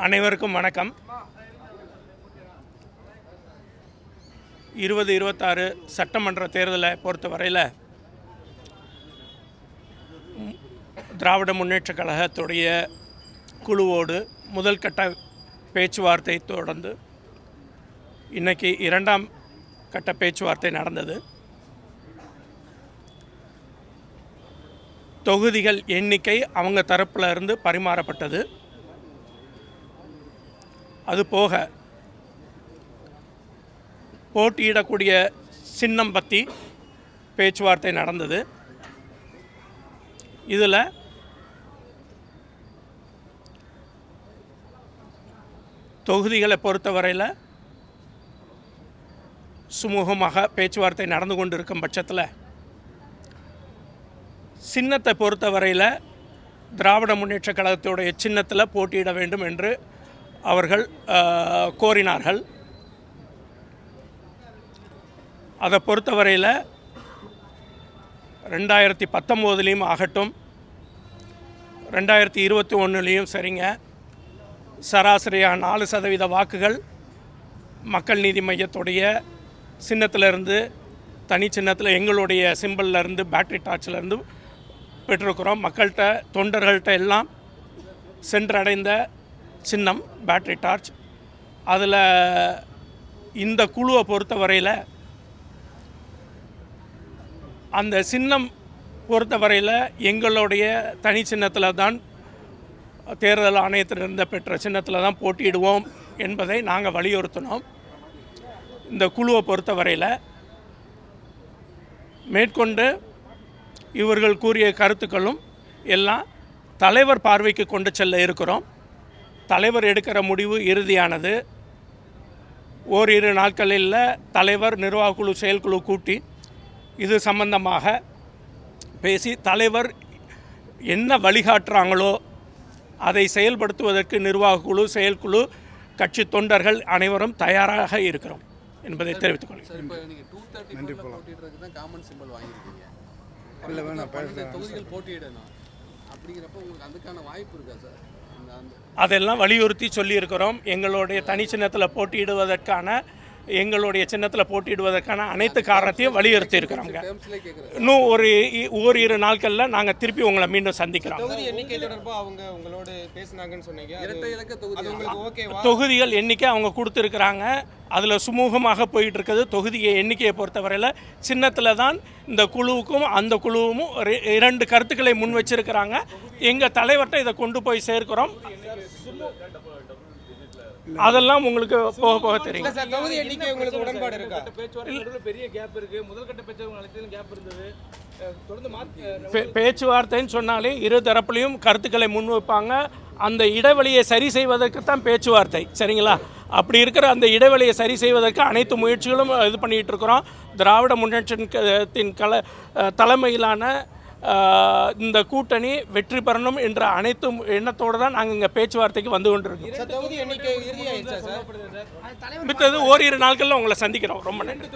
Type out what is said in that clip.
அனைவருக்கும் வணக்கம். 2026 சட்டமன்ற தேர்தலை பொறுத்தவரையில் திராவிட முன்னேற்றக் கழகத்துடைய குழுவோடு முதல் கட்ட பேச்சுவார்த்தை தொடர்ந்து இன்றைக்கி இரண்டாம் கட்ட பேச்சுவார்த்தை நடந்தது. தொகுதிகள் எண்ணிக்கை அவங்க தரப்பில் இருந்து பரிமாறப்பட்டது. அதுபோக போட்டியிடக்கூடிய சின்னம் பற்றி பேச்சுவார்த்தை நடந்தது. இதில் தொகுதிகளை பொறுத்தவரையில் சுமூகமாக பேச்சுவார்த்தை நடந்து கொண்டு இருக்கும் பட்சத்தில் சின்னத்தை பொறுத்தவரையில் திராவிட முன்னேற்றக் கழகத்துடைய சின்னத்தில் போட்டியிட வேண்டும் என்று அவர்கள் கோரினார்கள். அதை பொறுத்தவரையில் 2019 ஆகட்டும் 2021 சரிங்க, சராசரியாக 4% வாக்குகள் மக்கள் நீதி மையத்துடைய சின்னத்திலிருந்து தனி சின்னத்தில் எங்களுடைய சிம்பிள்லேருந்து பேட்டரி டார்ச்சிலேருந்து பெற்றிருக்கிறோம். மக்கள்கிட்ட தொண்டர்கள்ட்ட எல்லாம் சென்றடைந்த சின்னம் பேட்டரி டார்ச். அதில் இந்த குழுவை பொறுத்தவரையில் அந்த சின்னம் பொறுத்தவரையில் எங்களுடைய தனி சின்னத்தில் தான் தேர்தல் ஆணையத்திலிருந்து பெற்ற சின்னத்தில் தான் போட்டியிடுவோம் என்பதை நாங்கள் வலியுறுத்தினோம். இந்த குழுவை பொறுத்தவரையில் மேற்கொண்டு இவர்கள் கூறிய கருத்துக்களும் எல்லாம் தலைவர் பார்வைக்கு கொண்டு செல்ல இருக்கிறோம். தலைவர் எடுக்கிற முடிவு இறுதியானது. ஓரிரு நாட்களில் தலைவர் நிர்வாகக்குழு செயற்குழு கூட்டி இது சம்பந்தமாக பேசி தலைவர் என்ன வழிகாட்டுறாங்களோ அதை செயல்படுத்துவதற்கு நிர்வாகக்குழு செயற்குழு கட்சி தொண்டர்கள் அனைவரும் தயாராக இருக்கிறோம் என்பதை தெரிவித்துக் கொள்கிறேன். அதெல்லாம் வலியுறுத்தி சொல்லியிருக்கிறோம். எங்களுடைய தனி சின்னத்தில் போட்டியிடுவதற்கான அனைத்து காரணத்தையும் வலியுறுத்தி இருக்கிறாங்க. இன்னும் ஓரிரு நாட்களில் நாங்கள் திருப்பி உங்களை மீண்டும் சந்திக்கிறோம். தொகுதிகள் எண்ணிக்கை அவங்க கொடுத்துருக்குறாங்க. அதில் சுமூகமாக போயிட்டு இருக்குது. தொகுதியை எண்ணிக்கையை பொறுத்தவரையில் சின்னத்தில் தான் இந்த குழுவுக்கும் அந்த குழுவும் 2 கருத்துக்களை முன் வச்சிருக்கிறாங்க. எங்கள் தலைவர்கிட்ட இதை கொண்டு போய் சேர்க்கிறோம். அதெல்லாம் உங்களுக்கு போக போக தெரியும். பேச்சுவார்த்தைன்னு சொன்னாலே இரு தரப்புலையும் கருத்துக்களை முன் வைப்பாங்க. அந்த இடைவெளியை சரி செய்வதற்கு தான் பேச்சுவார்த்தை, சரிங்களா? அப்படி இருக்கிற அந்த இடைவெளியை சரி செய்வதற்கு அனைத்து முயற்சிகளும் இது பண்ணிகிட்டு இருக்கிறோம். திராவிட முன்னேற்றத்தின் தலைமையிலான இந்த கூட்டணி வெற்றி பெறணும் என்ற அனைத்து எண்ணத்தோடு தான் நாங்கள் இங்கே பேச்சுவார்த்தைக்கு வந்து கொண்டிருக்கோம். மித்தது ஓரிரு நாட்களில் உங்களை சந்திக்கிறோம். ரொம்ப நன்றி.